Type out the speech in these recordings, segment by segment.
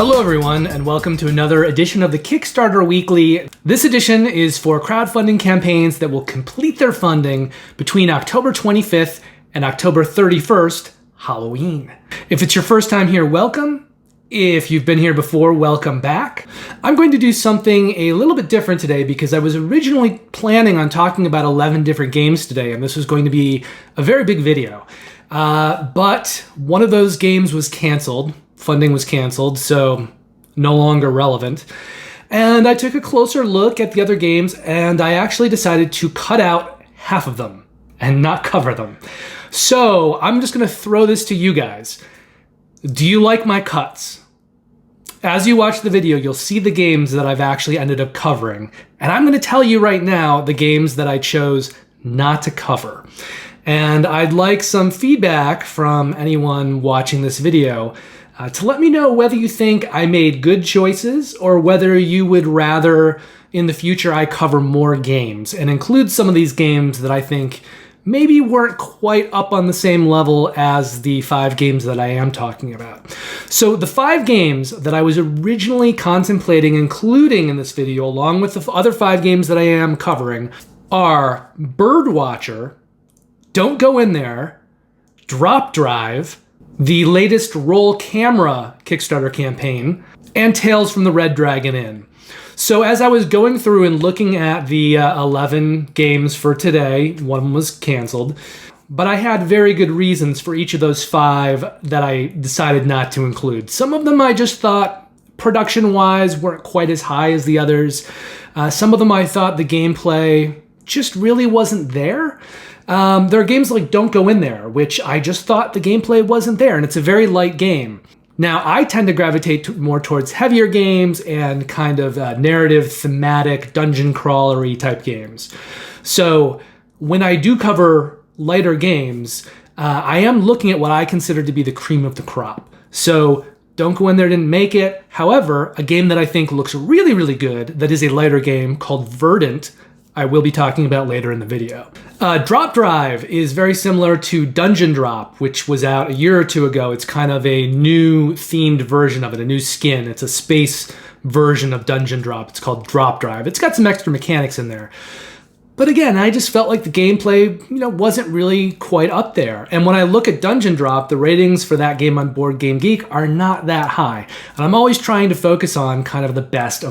Hello everyone, and welcome to another edition of the Kickstarter Weekly. This edition is for crowdfunding campaigns that will complete their funding between October 25th and October 31st, Halloween. If it's your first time here, welcome. If you've been here before, welcome back. I'm going to do something a little bit different today because I was originally planning on talking about 11 different games today, and this was going to be a very big video. But one of those games was canceled. Funding was canceled, so no longer relevant. And I took a closer look at the other games, and I actually decided to cut out half of them and not cover them. So I'm just going to throw this to you guys. Do you like my cuts? As you watch the video, you'll see the games that I've actually ended up covering. And I'm going to tell you right now the games that I chose not to cover. And I'd like some feedback from anyone watching this video to let me know whether you think I made good choices or whether you would rather in the future I cover more games and include some of these games that I think maybe weren't quite up on the same level as the 5 games that I am talking about. So the 5 games that I was originally contemplating including in this video, along with the other 5 games that I am covering, are Birdwatcher, Don't Go In There, Drop Drive, the latest Roll Camera Kickstarter campaign, and Tales from the Red Dragon Inn. So as I was going through and looking at the 11 games for today, one of them was canceled, but I had very good reasons for each of those 5 that I decided not to include. Some of them I just thought production-wise weren't quite as high as the others. Some of them I thought the gameplay just really wasn't there. There are games like Don't Go In There, which I just thought the gameplay wasn't there, and it's a very light game. Now, I tend to gravitate more towards heavier games and kind of narrative, thematic, dungeon crawlery type games. So when I do cover lighter games, I am looking at what I consider to be the cream of the crop. So Don't Go In There didn't make it. However, a game that I think looks really, really good that is a lighter game called Verdant, I will be talking about later in the video. Drop Drive is very similar to Dungeon Drop, which was out a year or 2 ago. It's kind of a new themed version of it, a new skin. It's a space version of Dungeon Drop. It's called Drop Drive. It's got some extra mechanics in there. But again, I just felt like the gameplay, wasn't really quite up there. And when I look at Dungeon Drop, the ratings for that game on Board Game Geek are not that high. And I'm always trying to focus on kind of the best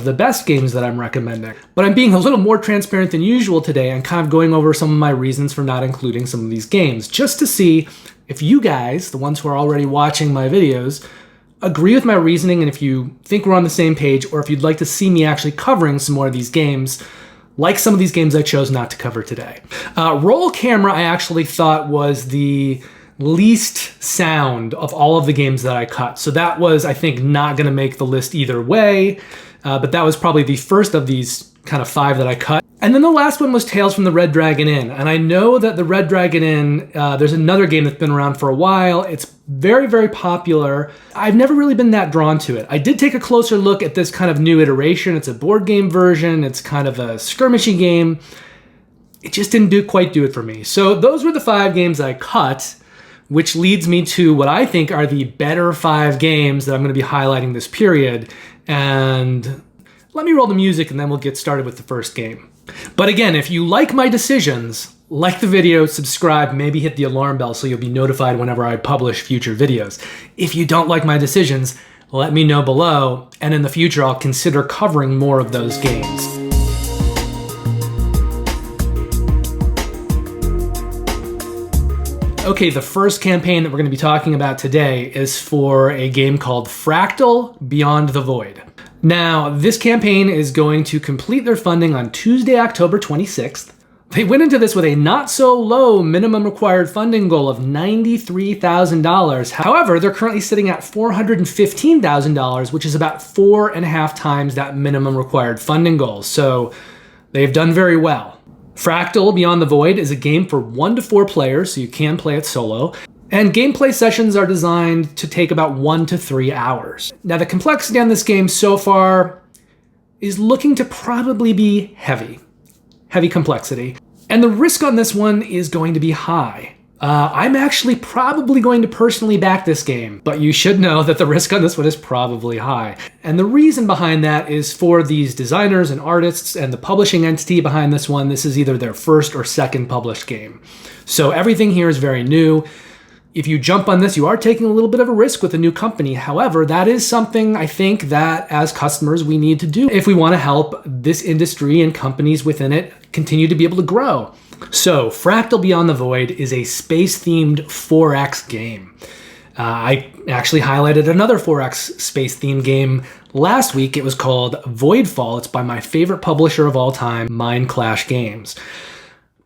games that I'm recommending. But I'm being a little more transparent than usual today and kind of going over some of my reasons for not including some of these games, just to see if you guys, the ones who are already watching my videos, agree with my reasoning, and if you think we're on the same page, or if you'd like to see me actually covering some more of these games, like some of these games I chose not to cover today. Roll Camera I actually thought was the least sound of all of the games that I cut. So that was, I think, not going to make the list either way. But that was probably the first of these kind of 5 that I cut. And then the last one was Tales from the Red Dragon Inn. And I know that the Red Dragon Inn, there's another game that's been around for a while. It's very, very popular. I've never really been that drawn to it. I did take a closer look at this kind of new iteration. It's a board game version. It's kind of a skirmishy game. It just didn't quite do it for me. So those were the 5 games I cut, which leads me to what I think are the better 5 games that I'm going to be highlighting this period. And let me roll the music and then we'll get started with the first game. But again, if you like my decisions, like the video, subscribe, maybe hit the alarm bell so you'll be notified whenever I publish future videos. If you don't like my decisions, let me know below, and in the future I'll consider covering more of those games. Okay, the first campaign that we're going to be talking about today is for a game called Fractal Beyond the Void. Now, this campaign is going to complete their funding on Tuesday, October 26th. They went into this with a not so low minimum required funding goal of $93,000. However, they're currently sitting at $415,000, which is about 4.5 times that minimum required funding goal. So they've done very well. Fractal Beyond the Void is a game for 1 to 4 players, so you can play it solo. And gameplay sessions are designed to take about 1 to 3 hours. Now, the complexity on this game so far is looking to probably be heavy complexity. And the risk on this one is going to be high. I'm actually probably going to personally back this game, but you should know that the risk on this one is probably high. And the reason behind that is for these designers and artists and the publishing entity behind this one, this is either their first or second published game. So everything here is very new. If you jump on this, you are taking a little bit of a risk with a new company. However, that is something I think that as customers we need to do if we want to help this industry and companies within it continue to be able to grow. So Fractal Beyond the Void is a space-themed 4X game. I actually highlighted another 4X space-themed game last week. It was called Voidfall. It's by my favorite publisher of all time, Mind Clash Games.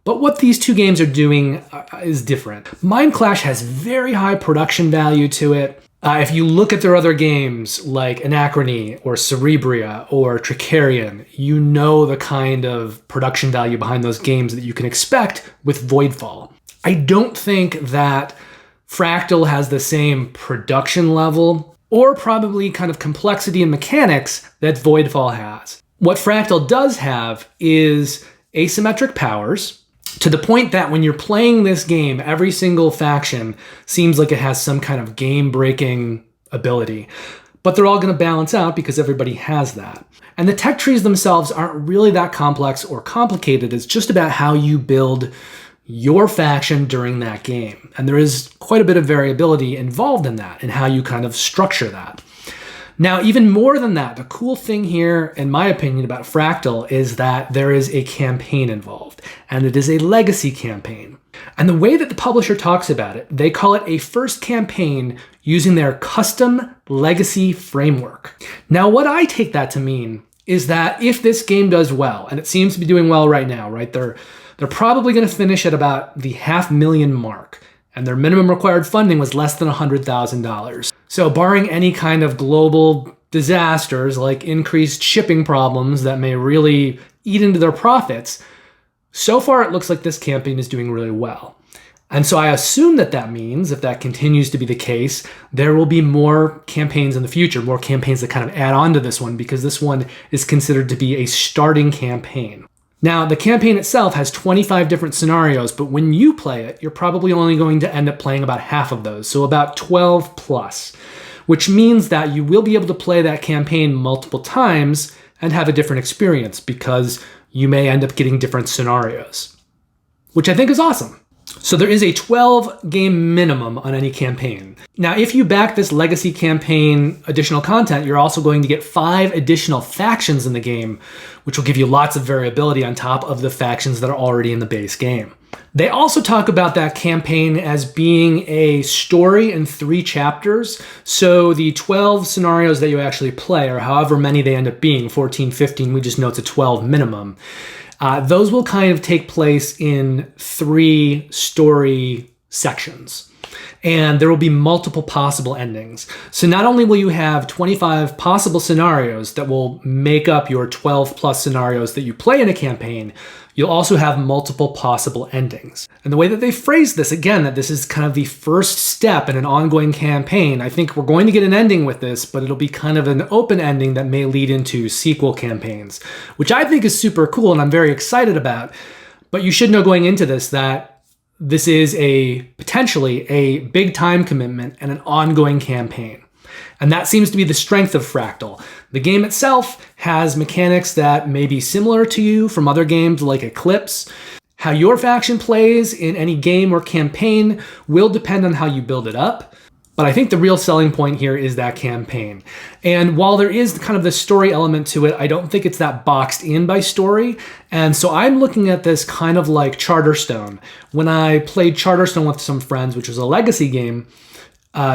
But what these two games are doing is different. Mind Clash has very high production value to it. If you look at their other games like Anachrony or Cerebria or Tricarion, you know the kind of production value behind those games that you can expect with Voidfall. I don't think that Fractal has the same production level or probably kind of complexity and mechanics that Voidfall has. What Fractal does have is asymmetric powers, to the point that when you're playing this game, every single faction seems like it has some kind of game-breaking ability. But they're all going to balance out because everybody has that. And the tech trees themselves aren't really that complex or complicated. It's just about how you build your faction during that game. And there is quite a bit of variability involved in that and how you kind of structure that. Now, even more than that, the cool thing here, in my opinion, about Fractal is that there is a campaign involved, and it is a legacy campaign. And the way that the publisher talks about it, they call it a first campaign using their custom legacy framework. Now, what I take that to mean is that if this game does well, and it seems to be doing well right now, right? They're probably going to finish at about the $500,000 mark. And their minimum required funding was less than $100,000. So barring any kind of global disasters like increased shipping problems that may really eat into their profits, so far it looks like this campaign is doing really well. And so I assume that that means, if that continues to be the case, there will be more campaigns in the future, more campaigns that kind of add on to this one, because this one is considered to be a starting campaign. Now, the campaign itself has 25 different scenarios, but when you play it, you're probably only going to end up playing about half of those, so about 12 plus, which means that you will be able to play that campaign multiple times and have a different experience because you may end up getting different scenarios, which I think is awesome. So there is a 12 game minimum on any campaign. Now, if you back this legacy campaign additional content, you're also going to get 5 additional factions in the game, which will give you lots of variability on top of the factions that are already in the base game. They also talk about that campaign as being a story in 3 chapters. So the 12 scenarios that you actually play, or however many they end up being, 14, 15, we just know it's a 12 minimum. Those will kind of take place in 3 story sections. And there will be multiple possible endings. So not only will you have 25 possible scenarios that will make up your 12 plus scenarios that you play in a campaign, you'll also have multiple possible endings. And the way that they phrase this, again, that this is kind of the first step in an ongoing campaign, I think we're going to get an ending with this, but it'll be kind of an open ending that may lead into sequel campaigns, which I think is super cool and I'm very excited about. But you should know going into this that this is potentially a big time commitment and an ongoing campaign. And that seems to be the strength of Fractal. The game itself has mechanics that may be similar to you from other games like Eclipse. How your faction plays in any game or campaign will depend on how you build it up. But I think the real selling point here is that campaign. And while there is kind of the story element to it, I don't think it's that boxed in by story. And so I'm looking at this kind of like Charterstone. When I played Charterstone with some friends, which was a legacy game,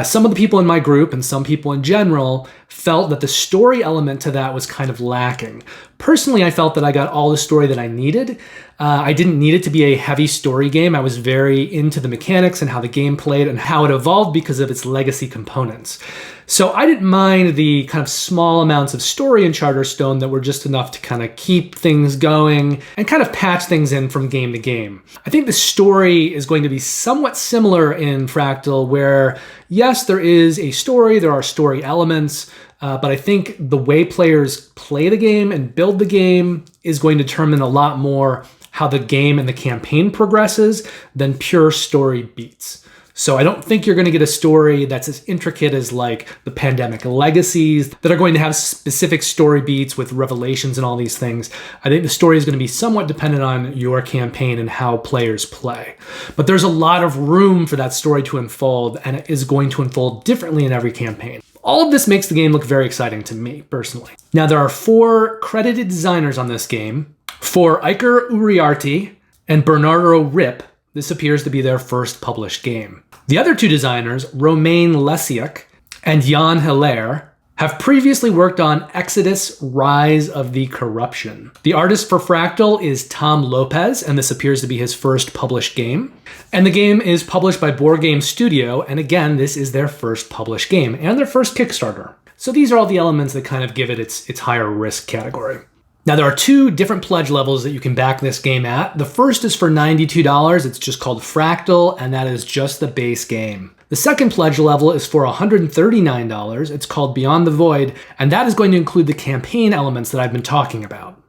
some of the people in my group and some people in general felt that the story element to that was kind of lacking. Personally, I felt that I got all the story that I needed. I didn't need it to be a heavy story game. I was very into the mechanics and how the game played and how it evolved because of its legacy components. So I didn't mind the kind of small amounts of story in Charterstone that were just enough to kind of keep things going and kind of patch things in from game to game. I think the story is going to be somewhat similar in Fractal where, yes, there is a story, there are story elements, but I think the way players play the game and build the game is going to determine a lot more how the game and the campaign progresses than pure story beats. So I don't think you're going to get a story that's as intricate as like the Pandemic Legacies that are going to have specific story beats with revelations and all these things. I think the story is going to be somewhat dependent on your campaign and how players play. But there's a lot of room for that story to unfold, and it is going to unfold differently in every campaign. All of this makes the game look very exciting to me, personally. Now, there are 4 credited designers on this game. For Iker Uriarte and Bernardo Rip, this appears to be their first published game. The other 2 designers, Romain Lesiak and Jan Hilaire, have previously worked on Exodus: Rise of the Corruption. The artist for Fractal is Tom Lopez, and this appears to be his first published game. And the game is published by Board Game Studio, and again, this is their first published game and their first Kickstarter. So these are all the elements that kind of give it its higher risk category. Now, there are 2 different pledge levels that you can back this game at. The first is for $92. It's just called Fractal, and that is just the base game. The second pledge level is for $139. It's called Beyond the Void, and that is going to include the campaign elements that I've been talking about.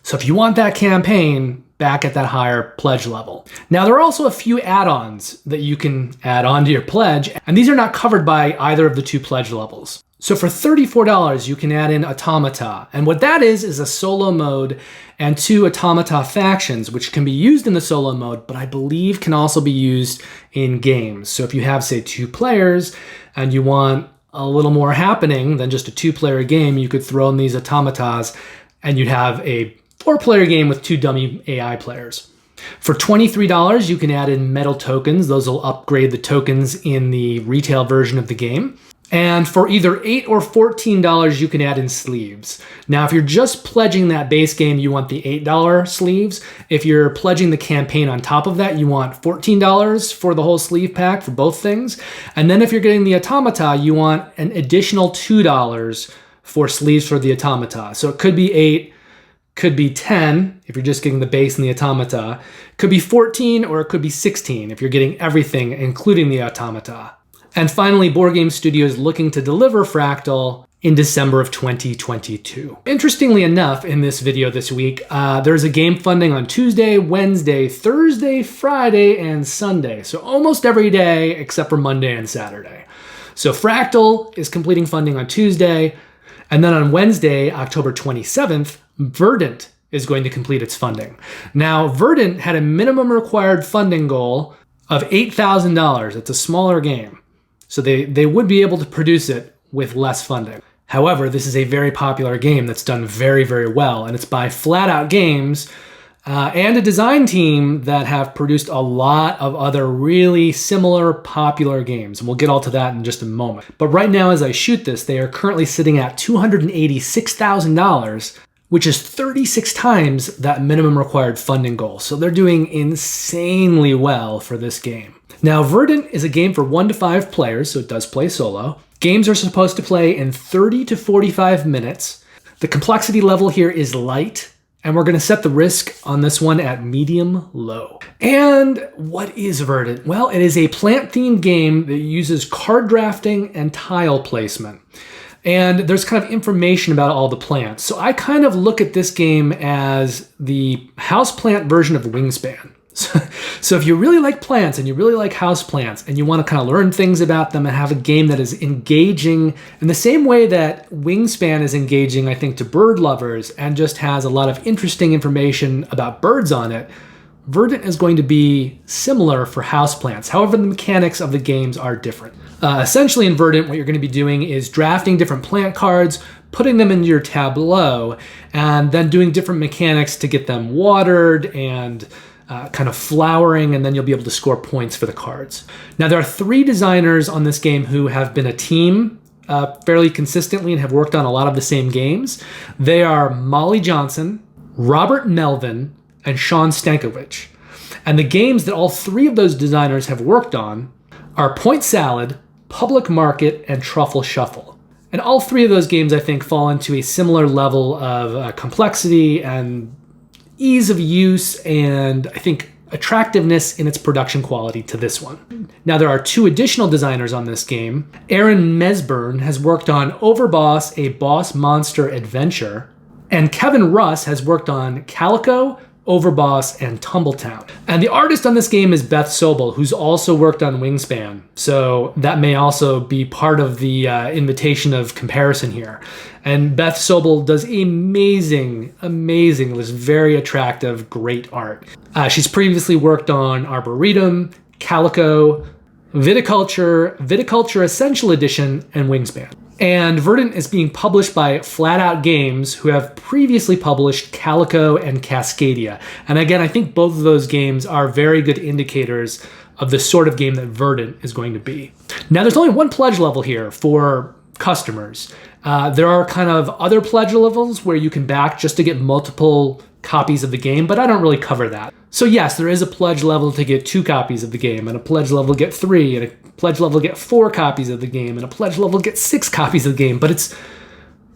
So if you want that campaign, back at that higher pledge level. Now, there are also a few add-ons that you can add on to your pledge, and these are not covered by either of the 2 pledge levels. So for $34, you can add in Automata. And what that is a solo mode and 2 Automata factions, which can be used in the solo mode, but I believe can also be used in games. So if you have, say, 2 players and you want a little more happening than just a 2-player game, you could throw in these Automatas and you'd have a 4-player game with 2 dummy AI players. For $23, you can add in metal tokens. Those will upgrade the tokens in the retail version of the game. And for either $8 or $14, you can add in sleeves. Now, if you're just pledging that base game, you want the $8 sleeves. If you're pledging the campaign on top of that, you want $14 for the whole sleeve pack for both things. And then if you're getting the Automata, you want an additional $2 for sleeves for the Automata. So it could be 8, could be 10 if you're just getting the base and the Automata, could be 14, or it could be 16 if you're getting everything, including the Automata. And finally, Board Game Studio is looking to deliver Fractal in December of 2022. Interestingly enough, in this video this week, there's a game funding on Tuesday, Wednesday, Thursday, Friday, and Sunday. So almost every day except for Monday and Saturday. So Fractal is completing funding on Tuesday, and then on Wednesday, October 27th, Verdant is going to complete its funding. Now, Verdant had a minimum required funding goal of $8,000. It's a smaller game. So they would be able to produce it with less funding. However, this is a very popular game that's done very, very well, and it's by Flat Out Games and a design team that have produced a lot of other really similar popular games. And we'll get all to that in just a moment. But right now, as I shoot this, they are currently sitting at $286,000, which is 36 times that minimum required funding goal. So they're doing insanely well for this game. Now, Verdant is a game for 1 to 5 players, so it does play solo. Games are supposed to play in 30 to 45 minutes. The complexity level here is light, and we're going to set the risk on this one at medium-low. And what is Verdant? Well, it is a plant-themed game that uses card drafting and tile placement. And there's kind of information about all the plants. So I kind of look at this game as the houseplant version of Wingspan. So if you really like plants and you really like houseplants and you want to kind of learn things about them and have a game that is engaging in the same way that Wingspan is engaging, I think, to bird lovers and just has a lot of interesting information about birds on it, Verdant is going to be similar for houseplants. However, the mechanics of the games are different. Essentially in Verdant, what you're going to be doing is drafting different plant cards, putting them into your tableau, and then doing different mechanics to get them watered and kind of flowering, and then you'll be able to score points for the cards. Now, there are 3 designers on this game who have been a team fairly consistently and have worked on a lot of the same games. They are Molly Johnson, Robert Melvin, and Sean Stankiewicz. And the games that all 3 of those designers have worked on are Point Salad, Public Market, and Truffle Shuffle. And all 3 of those games, I think, fall into a similar level of complexity and ease of use, and I think attractiveness in its production quality to this one. Now, there are 2 additional designers on this game. Aaron Mesburn has worked on Overboss, a boss monster adventure, and Kevin Russ has worked on Calico, Overboss, and Tumbletown. And the artist on this game is Beth Sobel, who's also worked on Wingspan. So that may also be part of the invitation of comparison here. And Beth Sobel does amazing, this very attractive, great art. She's previously worked on Arboretum, Calico, Viticulture Essential Edition, and Wingspan. And Verdant is being published by Flat Out Games, who have previously published Calico and Cascadia. And again, I think both of those games are very good indicators of the sort of game that Verdant is going to be. Now, there's only one pledge level here for customers. There are kind of other pledge levels where you can back just to get multiple copies of the game, but I don't really cover that. So yes, there is a pledge level to get 2 copies of the game, and a pledge level to get 3, and a pledge level to get 4 copies of the game, and a pledge level to get 6 copies of the game, but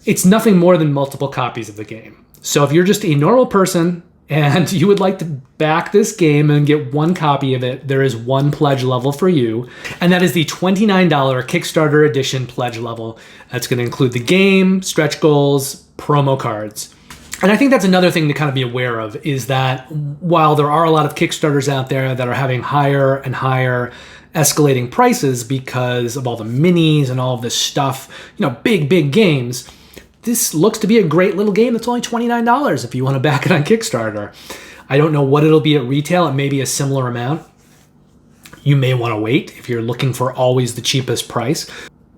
it's nothing more than multiple copies of the game. So if you're just a normal person and you would like to back this game and get 1 copy of it, there is 1 pledge level for you, and that is the $29 Kickstarter edition pledge level. That's going to include the game, stretch goals, promo cards. And I think that's another thing to kind of be aware of, is that while there are a lot of Kickstarters out there that are having higher and higher escalating prices because of all the minis and all of this stuff, big games, this looks to be a great little game that's only $29 if you want to back it on Kickstarter. I don't know what it'll be at retail. It may be a similar amount. You may want to wait if you're looking for always the cheapest price.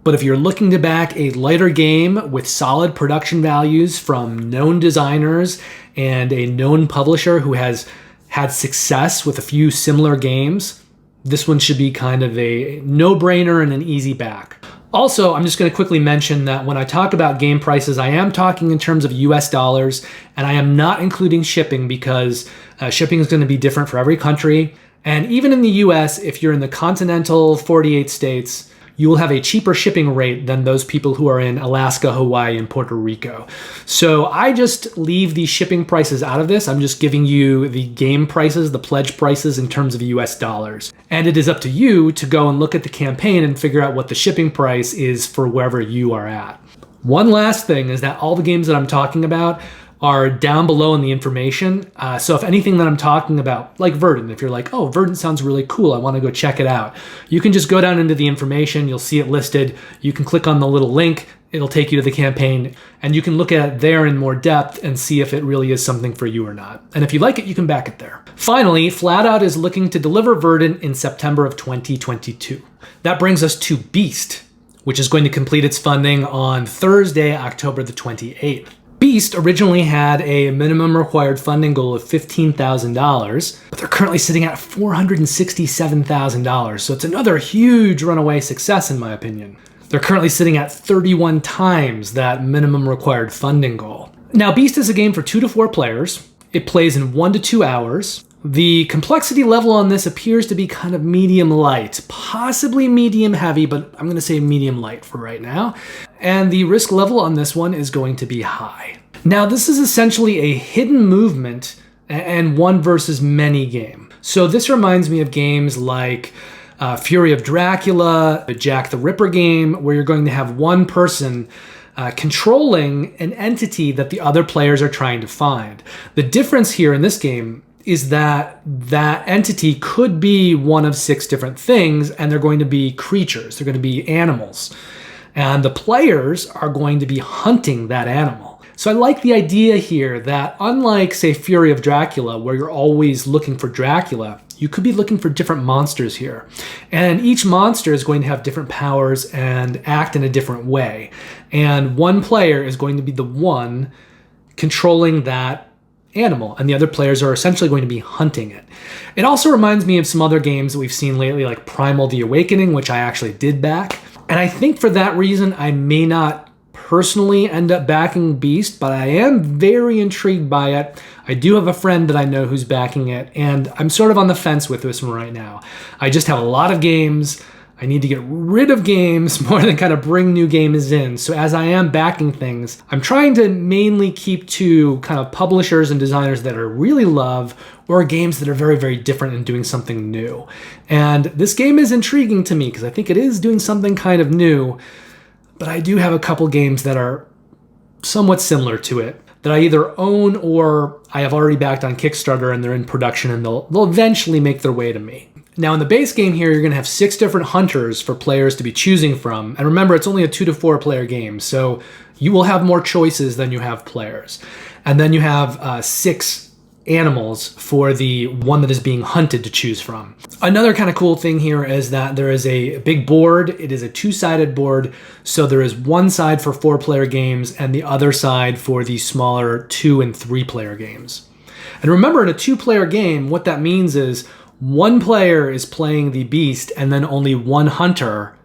But if you're looking to back a lighter game with solid production values from known designers and a known publisher who has had success with a few similar games, this one should be kind of a no-brainer and an easy back. Also, I'm just going to quickly mention that when I talk about game prices, I am talking in terms of US dollars, and I am not including shipping because shipping is going to be different for every country. And even in the US, if you're in the continental 48 states, you will have a cheaper shipping rate than those people who are in Alaska, Hawaii, and Puerto Rico. So I just leave the shipping prices out of this. I'm just giving you the game prices, the pledge prices in terms of US dollars. And it is up to you to go and look at the campaign and figure out what the shipping price is for wherever you are at. One last thing is that all the games that I'm talking about are down below in the information. So if anything that I'm talking about, like Verdant, if you're like, oh, Verdant sounds really cool, I want to go check it out, you can just go down into the information, you'll see it listed, you can click on the little link, it'll take you to the campaign, and you can look at it there in more depth and see if it really is something for you or not. And if you like it, you can back it there. Finally, Flat Out is looking to deliver Verdant in September of 2022. That brings us to Beast, which is going to complete its funding on Thursday, October the 28th. Beast originally had a minimum required funding goal of $15,000, but they're currently sitting at $467,000, so it's another huge runaway success in my opinion. They're currently sitting at 31 times that minimum required funding goal. Now, Beast is a game for 2 to 4 players. It plays in 1 to 2 hours. The complexity level on this appears to be kind of medium light, possibly medium heavy, but I'm going to say medium light for right now. And the risk level on this one is going to be high. Now, this is essentially a hidden movement and one versus many game. So this reminds me of games like Fury of Dracula, the Jack the Ripper game, where you're going to have one person controlling an entity that the other players are trying to find. The difference here in this game is that that entity could be one of 6 different things, and they're going to be creatures. They're going to be animals. And the players are going to be hunting that animal. So I like the idea here that unlike, say, Fury of Dracula, where you're always looking for Dracula, you could be looking for different monsters here. And each monster is going to have different powers and act in a different way. And one player is going to be the one controlling that animal, and the other players are essentially going to be hunting it. It also reminds me of some other games that we've seen lately, like Primal the Awakening, which I actually did back. And I think for that reason, I may not personally end up backing Beast, but I am very intrigued by it. I do have a friend that I know who's backing it, and I'm sort of on the fence with this one right now. I just have a lot of games. I need to get rid of games more than kind of bring new games in. So as I am backing things, I'm trying to mainly keep to kind of publishers and designers that I really love, or games that are very, very different and doing something new. And this game is intriguing to me because I think it is doing something kind of new, but I do have a couple games that are somewhat similar to it. that I either own or I have already backed on Kickstarter and they're in production and they'll eventually make their way to me. Now in the base game here, you're gonna have 6 different hunters for players to be choosing from. And remember, it's only a 2 to 4 player game, so you will have more choices than you have players. And then you have 6 animals for the one that is being hunted to choose from. Another kind of cool thing here is that there is a big board. It is a 2-sided board. So there is one side for 4-player games and the other side for the smaller 2 and 3-player games. And remember, in a 2-player game, what that means is one player is playing the beast and then only one hunter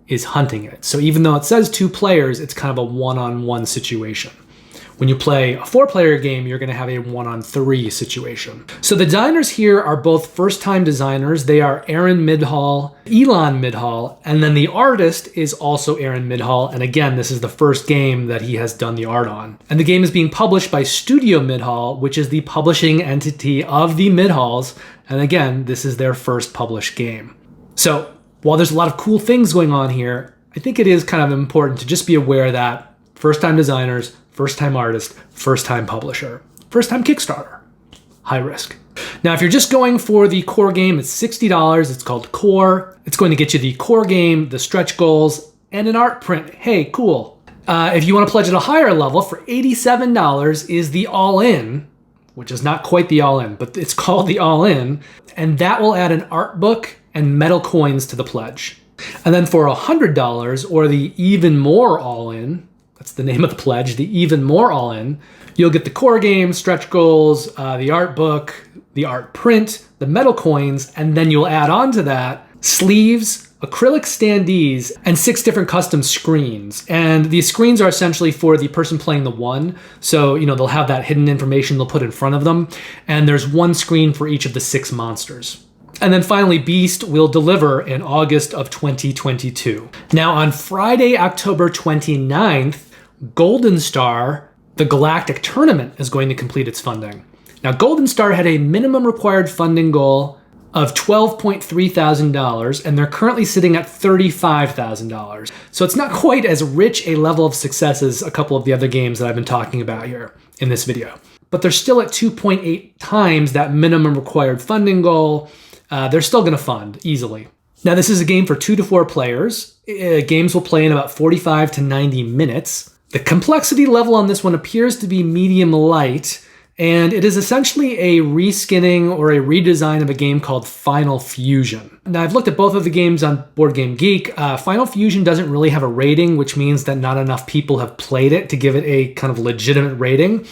is hunting it. So even though it says 2 players, it's kind of a one-on-one situation. When you play a 4-player game, you're going to have a 1-on-3 situation. So the designers here are both first-time designers. They are Aaron Midhall, Elon Midhall, and then the artist is also Aaron Midhall. And again, this is the first game that he has done the art on. And the game is being published by Studio Midhall, which is the publishing entity of the Midhalls. And again, this is their first published game. So while there's a lot of cool things going on here, I think it is kind of important to just be aware that first-time designers, first-time artist, first-time publisher, first-time Kickstarter, high risk. Now, if you're just going for the core game, it's $60. It's called Core. It's going to get you the core game, the stretch goals, and an art print. Hey, cool. If you want to pledge at a higher level, for $87 is the all-in, which is not quite the all-in, but it's called the all-in, and that will add an art book and metal coins to the pledge. And then for $100, or the even more all-in, that's the name of the pledge, the even more all-in, you'll get the core game, stretch goals, the art book, the art print, the metal coins, and then you'll add on to that sleeves, acrylic standees, and 6 different custom screens. And these screens are essentially for the person playing the one. So, they'll have that hidden information they'll put in front of them. And there's one screen for each of the 6 monsters. And then finally, Beast will deliver in August of 2022. Now on Friday, October 29th, Goldenstar, the Galactic tournament, is going to complete its funding. Now, Goldenstar had a minimum required funding goal of $12.3 thousand, and they're currently sitting at $35,000. So it's not quite as rich a level of success as a couple of the other games that I've been talking about here in this video. But they're still at 2.8 times that minimum required funding goal. They're still going to fund easily. Now, this is a game for 2 to 4 players. Games will play in about 45 to 90 minutes. The complexity level on this one appears to be medium light, and it is essentially a reskinning or a redesign of a game called Final Fusion. Now, I've looked at both of the games on Board Game Geek. Final Fusion doesn't really have a rating, which means that not enough people have played it to give it a kind of legitimate rating.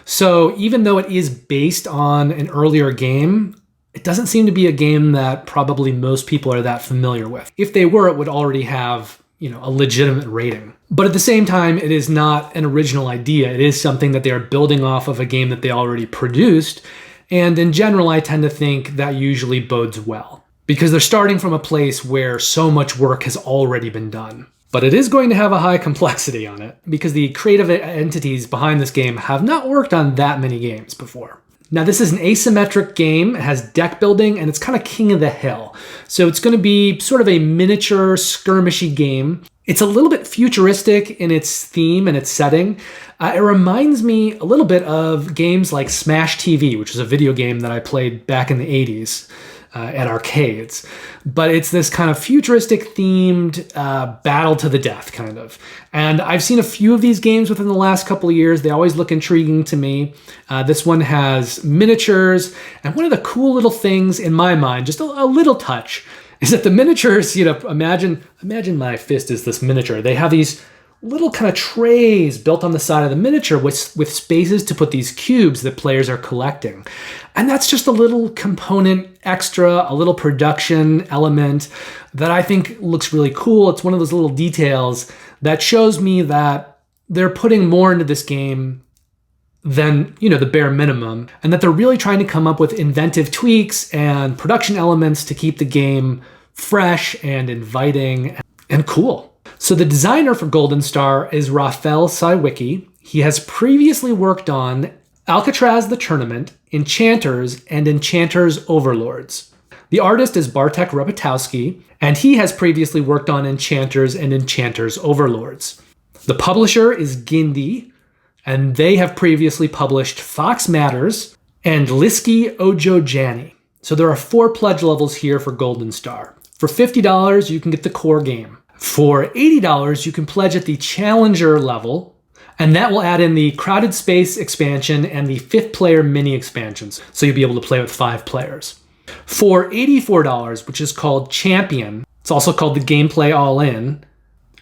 So even though it is based on an earlier game, it doesn't seem to be a game that probably most people are that familiar with. If they were, it would already have, a legitimate rating. But at the same time, it is not an original idea. It is something that they are building off of a game that they already produced. And in general, I tend to think that usually bodes well, because they're starting from a place where so much work has already been done. But it is going to have a high complexity on it, because the creative entities behind this game have not worked on that many games before. Now, this is an asymmetric game. It has deck building, and it's kind of king of the hill. So it's going to be sort of a miniature skirmishy game. It's a little bit futuristic in its theme and its setting. It reminds me a little bit of games like Smash TV, which is a video game that I played back in the 80s. At arcades. But it's this kind of futuristic themed battle to the death kind of. And I've seen a few of these games within the last couple of years. They always look intriguing to me. This one has miniatures. And one of the cool little things in my mind, just a little touch, is that the miniatures, imagine my fist is this miniature. They have these little kind of trays built on the side of the miniature with spaces to put these cubes that players are collecting. And that's just a little component extra, a little production element that I think looks really cool. It's one of those little details that shows me that they're putting more into this game than, the bare minimum, and that they're really trying to come up with inventive tweaks and production elements to keep the game fresh and inviting and cool. So the designer for Goldenstar is Rafael Sawicki. He has previously worked on Alcatraz the Tournament, Enchanters, and Enchanters Overlords. The artist is Bartek Repetowski, and he has previously worked on Enchanters and Enchanters Overlords. The publisher is Gindi. and they have previously published Fox Matters and Liski Ojo Jani. So there are 4 pledge levels here for Goldenstar. For $50, you can get the core game. For $80, you can pledge at the Challenger level, and that will add in the Crowded Space expansion and the 5th player mini expansions, so you'll be able to play with 5 players. For $84, which is called Champion, it's also called the Gameplay All-In,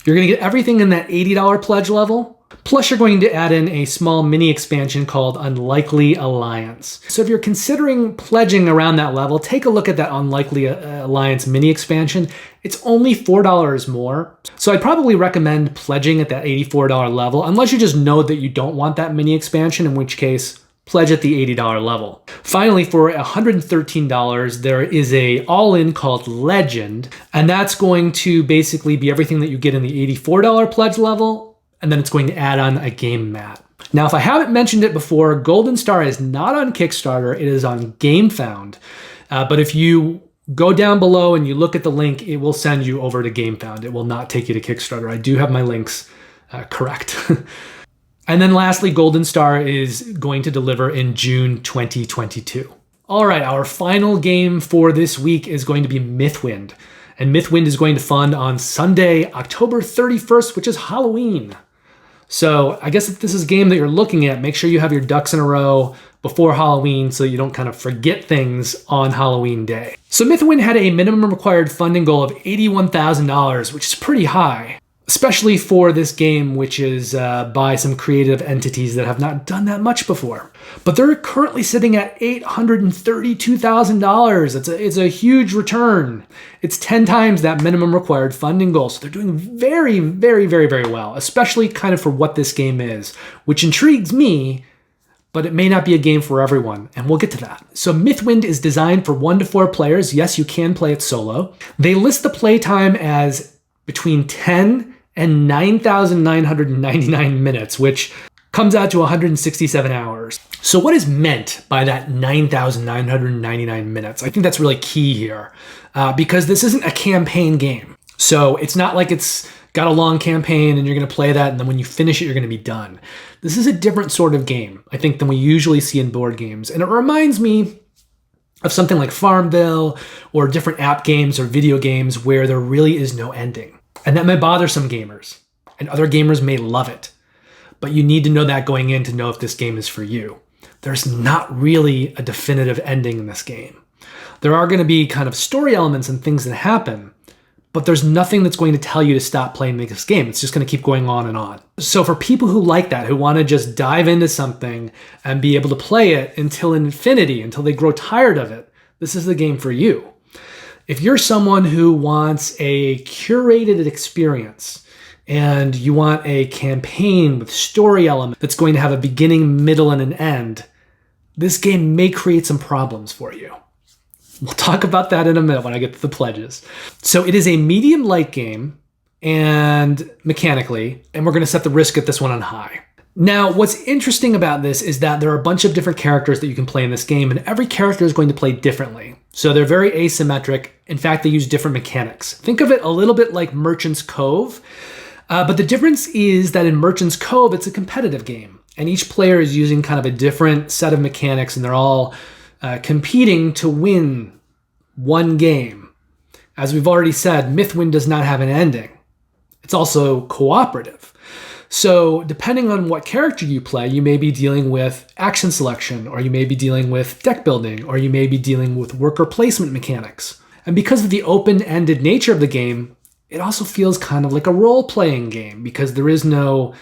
you're going to get everything in that $80 pledge level, plus you're going to add in a small mini expansion called Unlikely Alliance. So if you're considering pledging around that level, take a look at that Unlikely Alliance mini expansion. It's only $4 more. So I'd probably recommend pledging at that $84 level, unless you just know that you don't want that mini expansion, in which case pledge at the $80 level. Finally, for $113, there is a all-in called Legend, and that's going to basically be everything that you get in the $84 pledge level, and then it's going to add on a game mat. Now, if I haven't mentioned it before, Goldenstar is not on Kickstarter, it is on Gamefound. But if you go down below and you look at the link, it will send you over to Gamefound. It will not take you to Kickstarter. I do have my links correct. And then lastly, Goldenstar is going to deliver in June 2022. All right, our final game for this week is going to be Mythwind. And Mythwind is going to fund on Sunday, October 31st, which is Halloween. So I guess if this is a game that you're looking at, make sure you have your ducks in a row before Halloween so you don't kind of forget things on Halloween day. So Mythwind had a minimum required funding goal of $81,000, which is pretty high, especially for this game, which is by some creative entities that have not done that much before. But they're currently sitting at $832,000. It's a huge return. It's 10 times that minimum required funding goal. So they're doing very, very, very, very well, especially kind of for what this game is, which intrigues me, but it may not be a game for everyone, and we'll get to that. So Mythwind is designed for 1 to 4 players. Yes, you can play it solo. They list the playtime as between 10 and 9,999 minutes, which comes out to 167 hours. So what is meant by that 9,999 minutes? I think that's really key here, because this isn't a campaign game. So it's not like it's got a long campaign and you're going to play that and then when you finish it, you're going to be done. This is a different sort of game, I think, than we usually see in board games. And it reminds me of something like Farmville or different app games or video games where there really is no ending. And that may bother some gamers, and other gamers may love it. But you need to know that going in to know if this game is for you. There's not really a definitive ending in this game. There are going to be kind of story elements and things that happen, but there's nothing that's going to tell you to stop playing this game. It's just going to keep going on and on. So for people who like that, who want to just dive into something and be able to play it until infinity, until they grow tired of it, this is the game for you. If you're someone who wants a curated experience and you want a campaign with story element that's going to have a beginning, middle, and an end, this game may create some problems for you. We'll talk about that in a minute when I get to the pledges. So it is a medium light game and mechanically, and we're going to set the risk at this one on high. Now, what's interesting about this is that there are a bunch of different characters that you can play in this game, and every character is going to play differently. So they're very asymmetric. In fact, they use different mechanics. Think of it a little bit like Merchant's Cove, but the difference is that in Merchant's Cove, it's a competitive game, and each player is using kind of a different set of mechanics, and they're all competing to win one game. As we've already said, Mythwind does not have an ending. It's also cooperative. So depending on what character you play, you may be dealing with action selection, or you may be dealing with deck building, or you may be dealing with worker placement mechanics. And because of the open-ended nature of the game, it also feels kind of like a role-playing game because there is no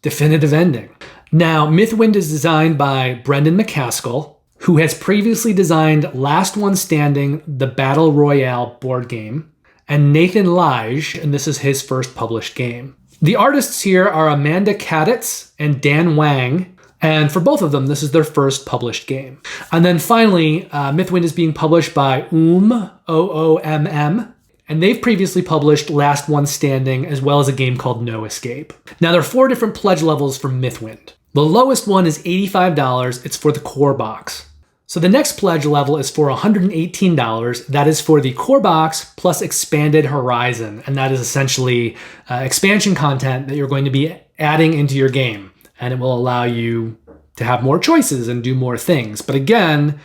definitive ending. Now, Mythwind is designed by Brendan McCaskill, who has previously designed Last One Standing, the Battle Royale board game, and Nathan Lige, and this is his first published game. The artists here are Amanda Kaditz and Dan Wang, and for both of them, this is their first published game. And then finally, Mythwind is being published by OOMM, and they've previously published Last One Standing, as well as a game called No Escape. Now, there are 4 different pledge levels for Mythwind. The lowest one is $85. It's for the core box. So the next pledge level is for $118. That is for the core box plus Expanded Horizon. And that is essentially expansion content that you're going to be adding into your game. and it will allow you to have more choices and do more things. But again,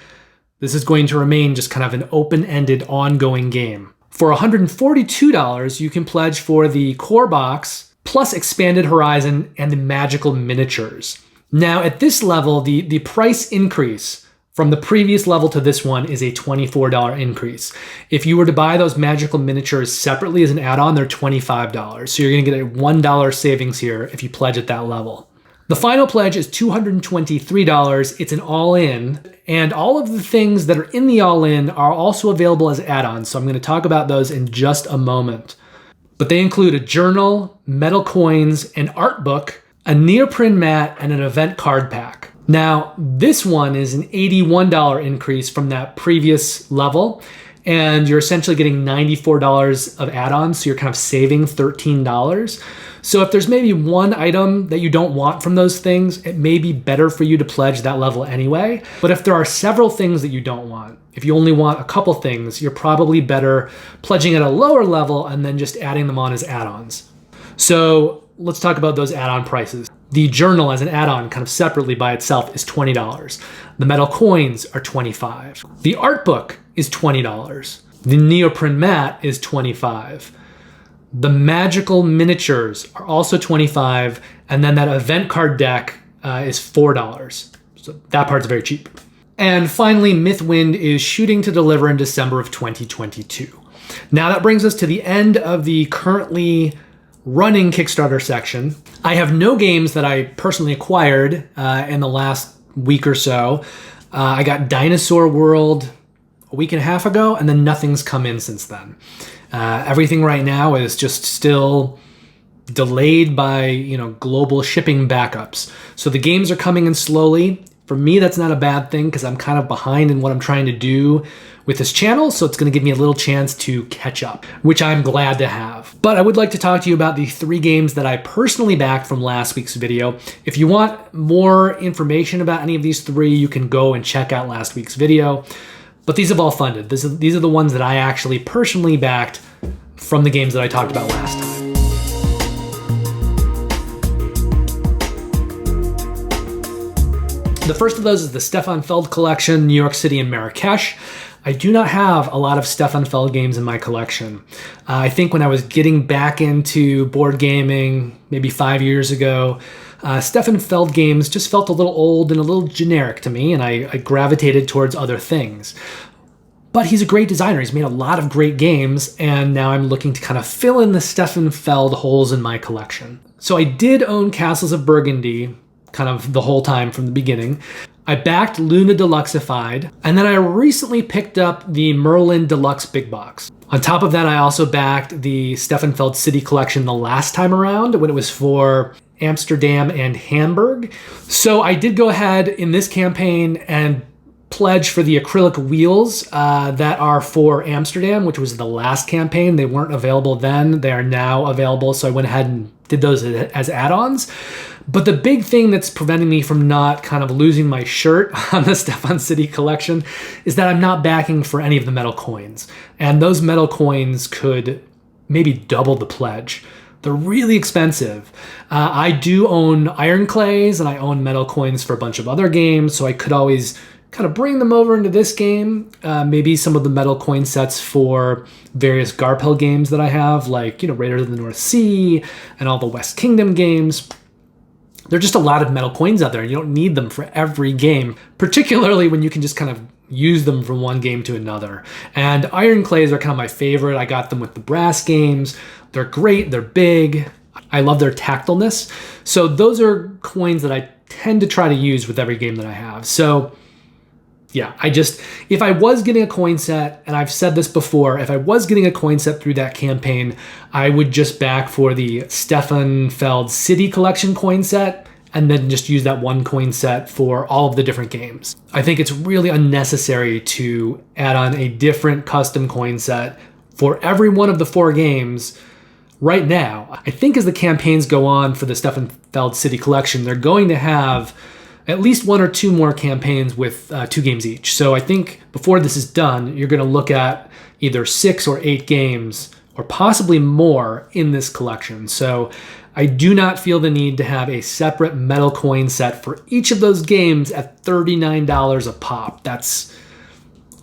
this is going to remain just kind of an open-ended, ongoing game. For $142, you can pledge for the core box, plus Expanded Horizon and the magical miniatures. Now, at this level, the price increase from the previous level to this one is a $24 increase. If you were to buy those magical miniatures separately as an add-on, they're $25. So you're going to get a $1 savings here if you pledge at that level. The final pledge is $223. It's an all-in, and all of the things that are in the all-in are also available as add-ons, so I'm going to talk about those in just a moment. But they include a journal, metal coins, an art book, a neoprene mat, and an event card pack. Now, this one is an $81 increase from that previous level, and you're essentially getting $94 of add-ons, so you're kind of saving $13. So if there's maybe one item that you don't want from those things, it may be better for you to pledge that level anyway. But if there are several things that you don't want, if you only want a couple things, you're probably better pledging at a lower level and then just adding them on as add-ons. So let's talk about those add-on prices. The journal as an add-on kind of separately by itself is $20. The metal coins are $25. The art book is $20. The neoprene mat is $25. The magical miniatures are also $25, and then that event card deck is $4. So that part's very cheap. And finally, Mythwind is shooting to deliver in December of 2022. Now that brings us to the end of the currently running Kickstarter section. I have no games that I personally acquired in the last week or so. I got Dinosaur World a week and a half ago, and then nothing's come in since then. Everything right now is just still delayed by, global shipping backups. So the games are coming in slowly. For me, that's not a bad thing because I'm kind of behind in what I'm trying to do with this channel. So it's going to give me a little chance to catch up, which I'm glad to have. But I would like to talk to you about the 3 games that I personally backed from last week's video. If you want more information about any of these 3, you can go and check out last week's video. But these have all funded. These are the ones that I actually personally backed from the games that I talked about last time. The first of those is the Stefan Feld collection, New York City and Marrakesh. I do not have a lot of Stefan Feld games in my collection. I think when I was getting back into board gaming, maybe 5 years ago, Stefan Feld games just felt a little old and a little generic to me, and I gravitated towards other things. But he's a great designer. He's made a lot of great games, and now I'm looking to kind of fill in the Stefan Feld holes in my collection. So I did own Castles of Burgundy kind of the whole time from the beginning. I backed Luna Deluxeified, and then I recently picked up the Merlin Deluxe Big Box. On top of that, I also backed the Stefan Feld City Collection the last time around when it was for Amsterdam and Hamburg. So I did go ahead in this campaign and pledge for the acrylic wheels that are for Amsterdam, which was the last campaign. They weren't available then. They are now available. So I went ahead and did those as add-ons. But the big thing that's preventing me from not kind of losing my shirt on the Stefan City collection is that I'm not backing for any of the metal coins. And those metal coins could maybe double the pledge. They're really expensive. I do own iron clays and I own metal coins for a bunch of other games, so I could always kind of bring them over into this game. Maybe some of the metal coin sets for various Garpel games that I have, like, Raiders of the North Sea and all the West Kingdom games. There are just a lot of metal coins out there, and you don't need them for every game, particularly when you can just kind of use them from one game to another. And iron clays are kind of my favorite. I got them with the brass games. They're great. They're big. I love their tactileness. So those are coins that I tend to try to use with every game that I have. So yeah, if I was getting a coin set, and I've said this before, if I was getting a coin set through that campaign, I would just back for the Stefan Feld City Collection coin set, and then just use that one coin set for all of the different games. I think it's really unnecessary to add on a different custom coin set for every one of the 4 games right now. I think as the campaigns go on for the Stefan Feld City Collection, they're going to have at least 1 or 2 more campaigns with 2 games each. So I think before this is done, you're going to look at either 6 or 8 games or possibly more in this collection. So I do not feel the need to have a separate metal coin set for each of those games at $39 a pop. That's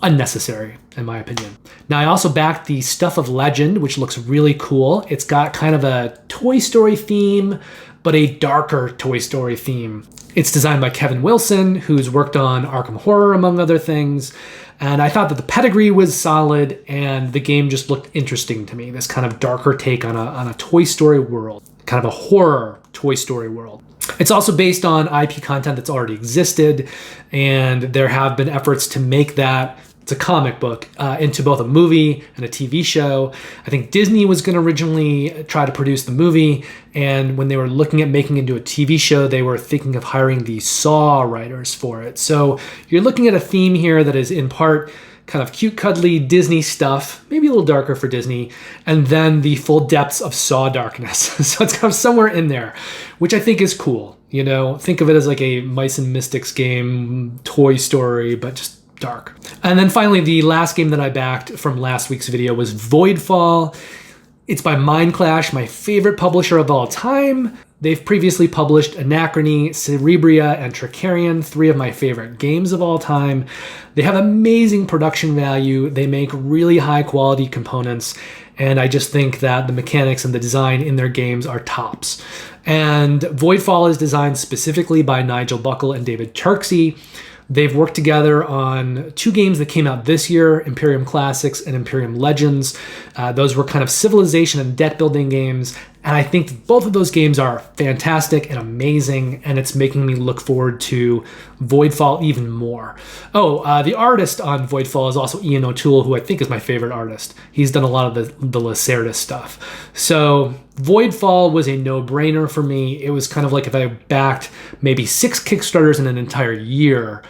unnecessary, in my opinion. Now, I also backed the Stuff of Legend, which looks really cool. It's got kind of a Toy Story theme, but a darker Toy Story theme. It's designed by Kevin Wilson, who's worked on Arkham Horror, among other things. And I thought that the pedigree was solid, and the game just looked interesting to me. This kind of darker take on a Toy Story world, kind of a horror Toy Story world. It's also based on IP content that's already existed, and there have been efforts to make that, it's a comic book, into both a movie and a TV show. I think Disney was going to originally try to produce the movie, and when they were looking at making it into a TV show, they were thinking of hiring the Saw writers for it. So you're looking at a theme here that is in part kind of cute, cuddly Disney stuff, maybe a little darker for Disney, and then the full depths of Saw darkness. So it's kind of somewhere in there, which I think is cool. You know, think of it as like a Mice and Mystics game, Toy Story, but just dark. And then finally, the last game that I backed from last week's video was Voidfall. It's by Mindclash, my favorite publisher of all time. They've previously published Anachrony, Cerebria, and Tricarion, 3 of my favorite games of all time. They have amazing production value. They make really high quality components. And I just think that the mechanics and the design in their games are tops. And Voidfall is designed specifically by Nigel Buckle and David Turksey. They've worked together on 2 games that came out this year, Imperium Classics and Imperium Legends. Those were kind of civilization and deck building games. And I think that both of those games are fantastic and amazing, and it's making me look forward to Voidfall even more. Oh, the artist on Voidfall is also Ian O'Toole, who I think is my favorite artist. He's done a lot of the Lacerda stuff. So Voidfall was a no-brainer for me. It was kind of like if I backed maybe 6 Kickstarters in an entire year,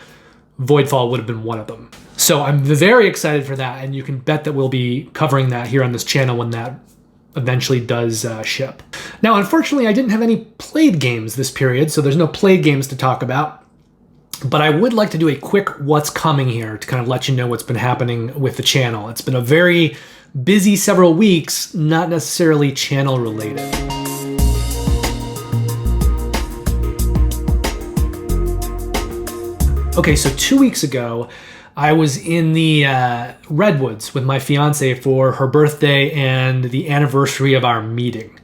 Voidfall would have been one of them. So I'm very excited for that, and you can bet that we'll be covering that here on this channel when that eventually does ship. Now, unfortunately, I didn't have any played games this period, so there's no played games to talk about. But I would like to do a quick what's coming here to kind of let you know what's been happening with the channel. It's been a very busy several weeks, not necessarily channel related. Okay, so 2 weeks ago, I was in the Redwoods with my fiance for her birthday and the anniversary of our meeting.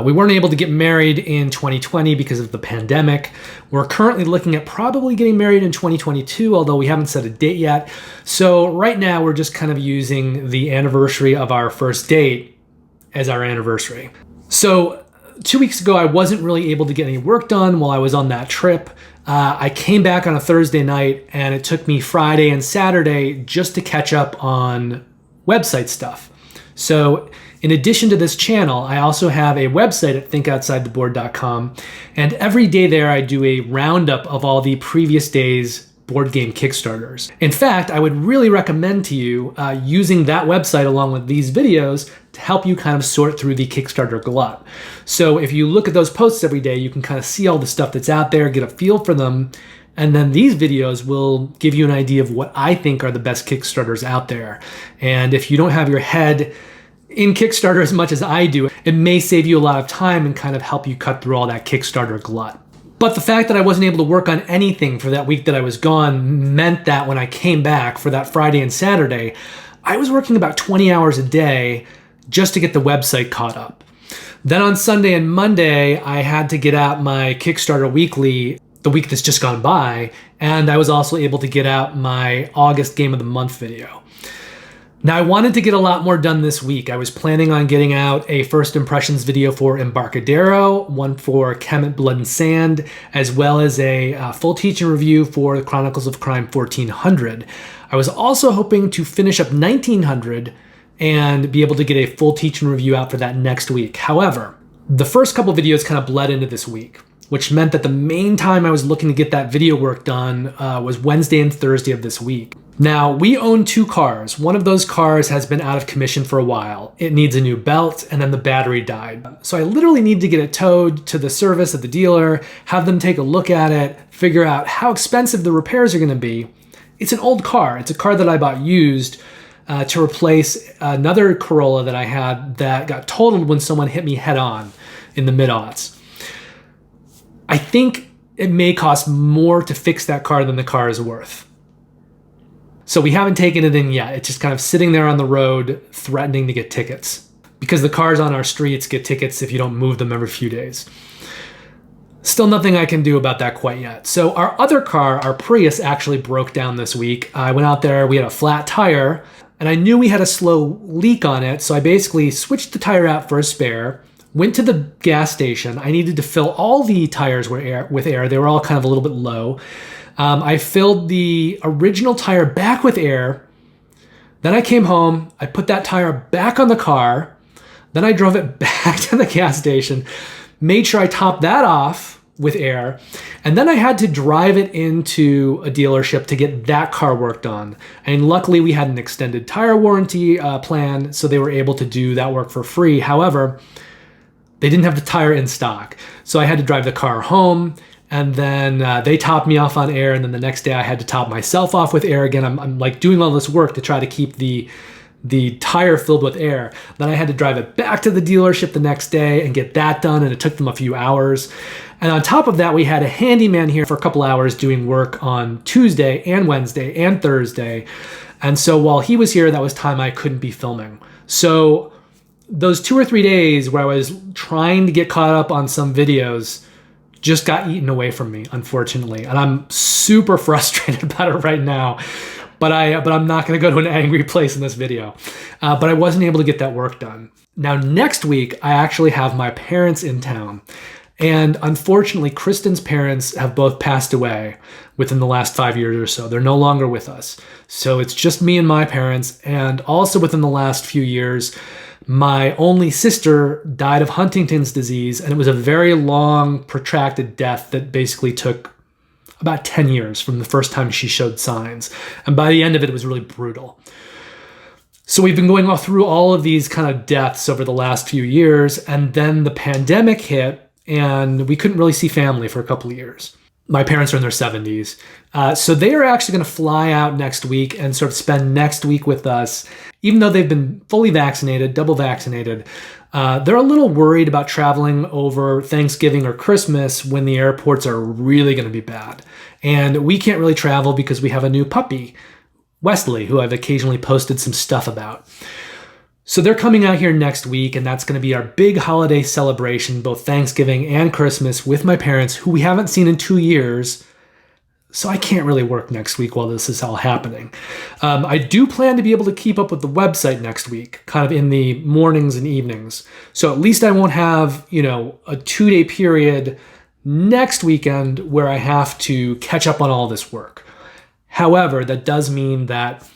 We weren't able to get married in 2020 because of the pandemic. We're currently looking at probably getting married in 2022, although we haven't set a date yet. So right now we're just kind of using the anniversary of our first date as our anniversary. So 2 weeks ago, I wasn't really able to get any work done while I was on that trip. I came back on a Thursday night, and it took me Friday and Saturday just to catch up on website stuff. So in addition to this channel, I also have a website at thinkoutsideTheBoard.com, and every day there I do a roundup of all the previous day's board game Kickstarters. In fact, I would really recommend to you using that website along with these videos to help you kind of sort through the Kickstarter glut. So if you look at those posts every day, you can kind of see all the stuff that's out there, get a feel for them, and then these videos will give you an idea of what I think are the best Kickstarters out there. And if you don't have your head in Kickstarter as much as I do, it may save you a lot of time and kind of help you cut through all that Kickstarter glut. But the fact that I wasn't able to work on anything for that week that I was gone meant that when I came back for that Friday and Saturday, I was working about 20 hours a day just to get the website caught up. Then on Sunday and Monday, I had to get out my Kickstarter weekly, the week that's just gone by, and I was also able to get out my August Game of the Month video. Now, I wanted to get a lot more done this week. I was planning on getting out a first impressions video for Embarcadero, one for Kemet Blood and Sand, as well as a full teaching review for the Chronicles of Crime 1400. I was also hoping to finish up 1900 and be able to get a full teaching review out for that next week. However, the first couple videos kind of bled into this week, which meant that the main time I was looking to get that video work done was Wednesday and Thursday of this week. Now, we own 2 cars. One of those cars has been out of commission for a while. It needs a new belt, and then the battery died. So I literally need to get it towed to the service at the dealer, have them take a look at it, figure out how expensive the repairs are gonna be. It's an old car. It's a car that I bought used to replace another Corolla that I had that got totaled when someone hit me head on in the mid-aughts. I think it may cost more to fix that car than the car is worth. So we haven't taken it in yet. It's just kind of sitting there on the road threatening to get tickets, because the cars on our streets get tickets if you don't move them every few days. Still nothing I can do about that quite yet. So our other car, our Prius, actually broke down this week. I went out there, we had a flat tire, and I knew we had a slow leak on it, so I basically switched the tire out for a spare, went to the gas station. I needed to fill all the tires with air. They were all kind of a little bit low. I filled the original tire back with air. Then I came home, I put that tire back on the car. Then I drove it back to the gas station, made sure I topped that off with air. And then I had to drive it into a dealership to get that car worked on. And luckily we had an extended tire warranty plan, so they were able to do that work for free. However, they didn't have the tire in stock. So I had to drive the car home, and then they topped me off on air, and then the next day I had to top myself off with air again. I'm like doing all this work to try to keep the tire filled with air. Then I had to drive it back to the dealership the next day and get that done, and it took them a few hours. And on top of that, we had a handyman here for a couple hours doing work on Tuesday and Wednesday and Thursday. And so while he was here, that was time I couldn't be filming. So those 2 or 3 days where I was trying to get caught up on some videos just got eaten away from me, unfortunately. And I'm super frustrated about it right now. But I'm not going to go to an angry place in this video. But I wasn't able to get that work done. Now, next week, I actually have my parents in town. And unfortunately, Kristen's parents have both passed away within the last 5 years or so. They're no longer with us. So it's just me and my parents. And also within the last few years, my only sister died of Huntington's disease, and it was a very long, protracted death that basically took about 10 years from the first time she showed signs. And by the end of it, it was really brutal. So we've been going through all of these kind of deaths over the last few years, and then the pandemic hit, and we couldn't really see family for a couple of years. My parents are in their 70s. So they are actually going to fly out next week and sort of spend next week with us. Even though they've been fully vaccinated, double vaccinated, they're a little worried about traveling over Thanksgiving or Christmas when the airports are really going to be bad. And we can't really travel because we have a new puppy, Wesley, who I've occasionally posted some stuff about. So they're coming out here next week, and that's going to be our big holiday celebration, both Thanksgiving and Christmas, with my parents, who we haven't seen in 2 years. So I can't really work next week while this is all happening. I do plan to be able to keep up with the website next week, kind of in the mornings and evenings. So at least I won't have, a 2-day period next weekend where I have to catch up on all this work. However, that does mean that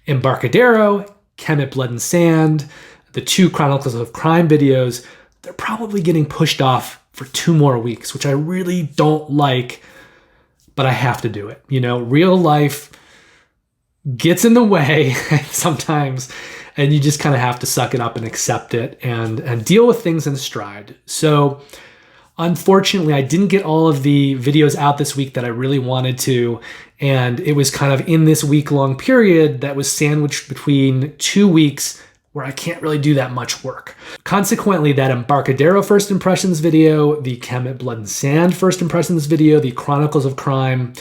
Embarcadero, Kemet Blood and Sand, the 2 Chronicles of Crime videos, they're probably getting pushed off for 2 more weeks, which I really don't like, but I have to do it. Real life gets in the way sometimes, and you just kind of have to suck it up and accept it and deal with things in stride. So unfortunately, I didn't get all of the videos out this week that I really wanted to, and it was kind of in this week-long period that was sandwiched between 2 weeks where I can't really do that much work. Consequently, that Embarcadero First Impressions video, the Kemet Blood and Sand First Impressions video, the Chronicles of Crime,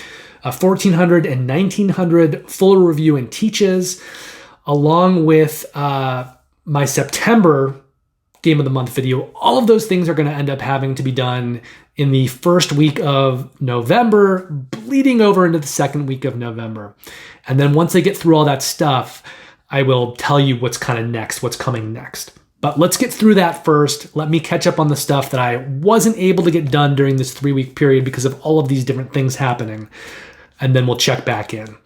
1400 and 1900 full review and teaches, along with my September Game of the Month video, all of those things are going to end up having to be done in the first week of November, bleeding over into the second week of November. And then once I get through all that stuff, I will tell you what's kind of next, what's coming next. But let's get through that first. Let me catch up on the stuff that I wasn't able to get done during this 3-week period because of all of these different things happening. And then we'll check back in.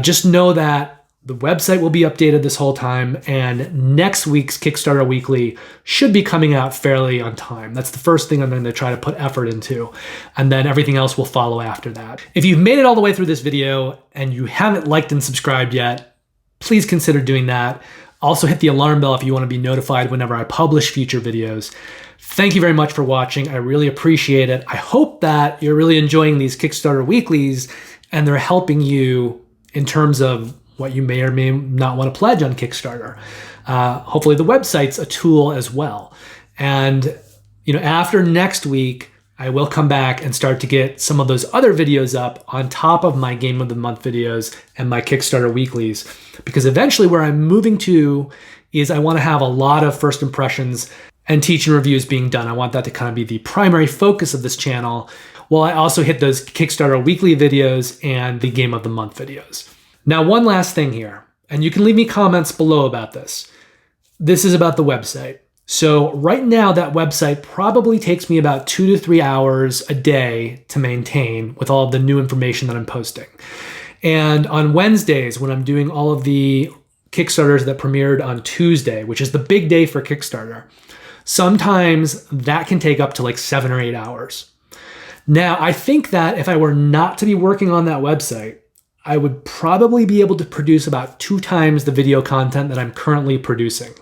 Just know that the website will be updated this whole time, and next week's Kickstarter Weekly should be coming out fairly on time. That's the first thing I'm going to try to put effort into, and then everything else will follow after that. If you've made it all the way through this video and you haven't liked and subscribed yet, please consider doing that. Also hit the alarm bell if you want to be notified whenever I publish future videos. Thank you very much for watching. I really appreciate it. I hope that you're really enjoying these Kickstarter Weeklies and they're helping you in terms of what you may or may not want to pledge on Kickstarter. Hopefully the website's a tool as well. And after next week, I will come back and start to get some of those other videos up on top of my Game of the Month videos and my Kickstarter weeklies. Because eventually where I'm moving to is I want to have a lot of first impressions and teaching reviews being done. I want that to kind of be the primary focus of this channel, while I also hit those Kickstarter weekly videos and the Game of the Month videos. Now, one last thing here, and you can leave me comments below about this. This is about the website. So right now, that website probably takes me about 2 to 3 hours a day to maintain with all of the new information that I'm posting. And on Wednesdays, when I'm doing all of the Kickstarters that premiered on Tuesday, which is the big day for Kickstarter, sometimes that can take up to like 7 or 8 hours. Now, I think that if I were not to be working on that website, I would probably be able to produce about 2 times the video content that I'm currently producing.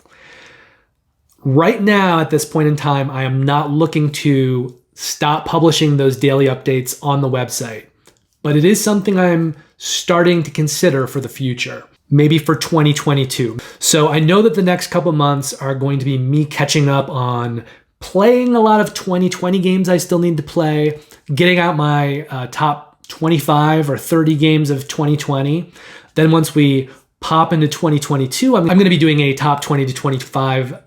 Right now, at this point in time, I am not looking to stop publishing those daily updates on the website, but it is something I'm starting to consider for the future, maybe for 2022. So I know that the next couple months are going to be me catching up on playing a lot of 2020 games I still need to play, getting out my top 25 or 30 games of 2020. Then once we pop into 2022, I'm going to be doing a top 20 to 25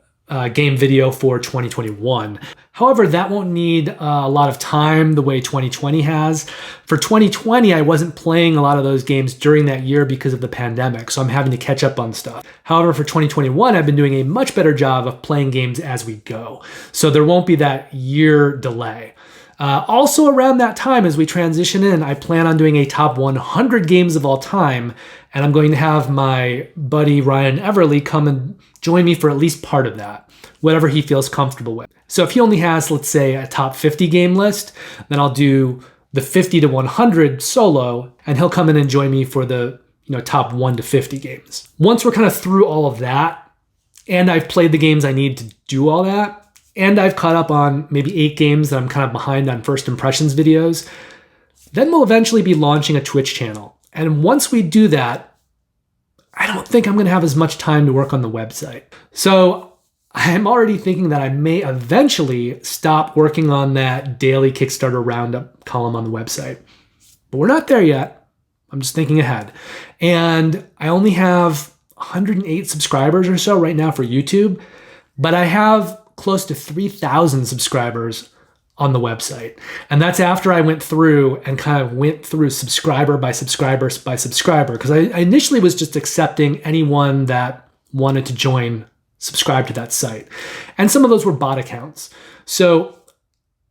game video for 2021. However, that won't need a lot of time the way 2020 has. For 2020, I wasn't playing a lot of those games during that year because of the pandemic, so I'm having to catch up on stuff. However, for 2021, I've been doing a much better job of playing games as we go, so there won't be that year delay. Also around that time, as we transition in, I plan on doing a top 100 games of all time, and I'm going to have my buddy Ryan Everly come and join me for at least part of that, whatever he feels comfortable with. So if he only has, let's say, a top 50 game list, then I'll do the 50 to 100 solo, and he'll come in and join me for the top 1 to 50 games. Once we're kind of through all of that, and I've played the games I need to do all that, and I've caught up on maybe 8 games that I'm kind of behind on first impressions videos, then we'll eventually be launching a Twitch channel. And once we do that, I don't think I'm going to have as much time to work on the website. So I'm already thinking that I may eventually stop working on that daily Kickstarter roundup column on the website. But we're not there yet. I'm just thinking ahead. And I only have 108 subscribers or so right now for YouTube, but I have close to 3,000 subscribers on the website. And that's after I went through and kind of went through subscriber by subscriber by subscriber, because I initially was just accepting anyone that wanted to join, subscribe to that site. And some of those were bot accounts. So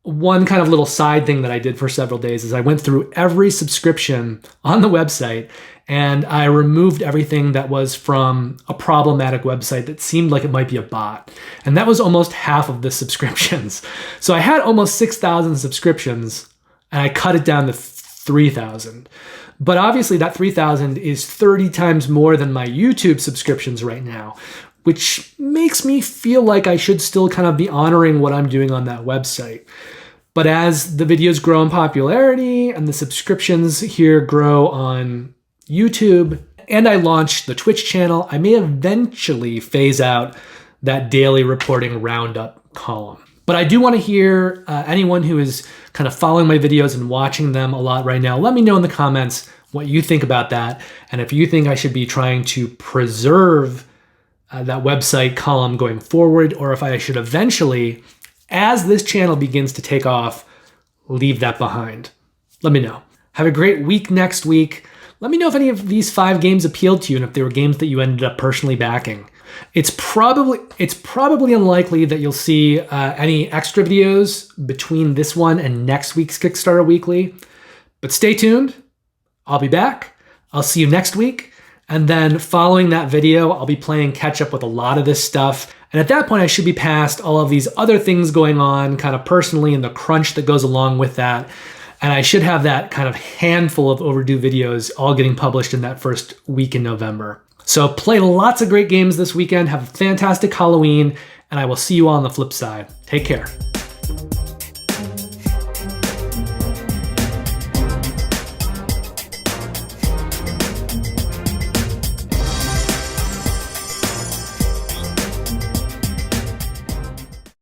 one kind of little side thing that I did for several days is I went through every subscription on the website and I removed everything that was from a problematic website that seemed like it might be a bot. And that was almost half of the subscriptions. So I had almost 6,000 subscriptions and I cut it down to 3,000. But obviously that 3,000 is 30 times more than my YouTube subscriptions right now, which makes me feel like I should still kind of be honoring what I'm doing on that website. But as the videos grow in popularity and the subscriptions here grow on YouTube, and I launch the Twitch channel, I may eventually phase out that daily reporting roundup column. But I do want to hear anyone who is kind of following my videos and watching them a lot right now, let me know in the comments what you think about that. And if you think I should be trying to preserve that website column going forward, or if I should eventually, as this channel begins to take off, leave that behind. Let me know. Have a great week next week. Let me know if any of these 5 games appealed to you and if they were games that you ended up personally backing. It's probably unlikely that you'll see any extra videos between this one and next week's Kickstarter Weekly, but stay tuned. I'll be back. I'll see you next week. And then following that video, I'll be playing catch up with a lot of this stuff. And at that point, I should be past all of these other things going on kind of personally and the crunch that goes along with that. And I should have that kind of handful of overdue videos all getting published in that first week in November. So play lots of great games this weekend. Have a fantastic Halloween, and I will see you all on the flip side. Take care.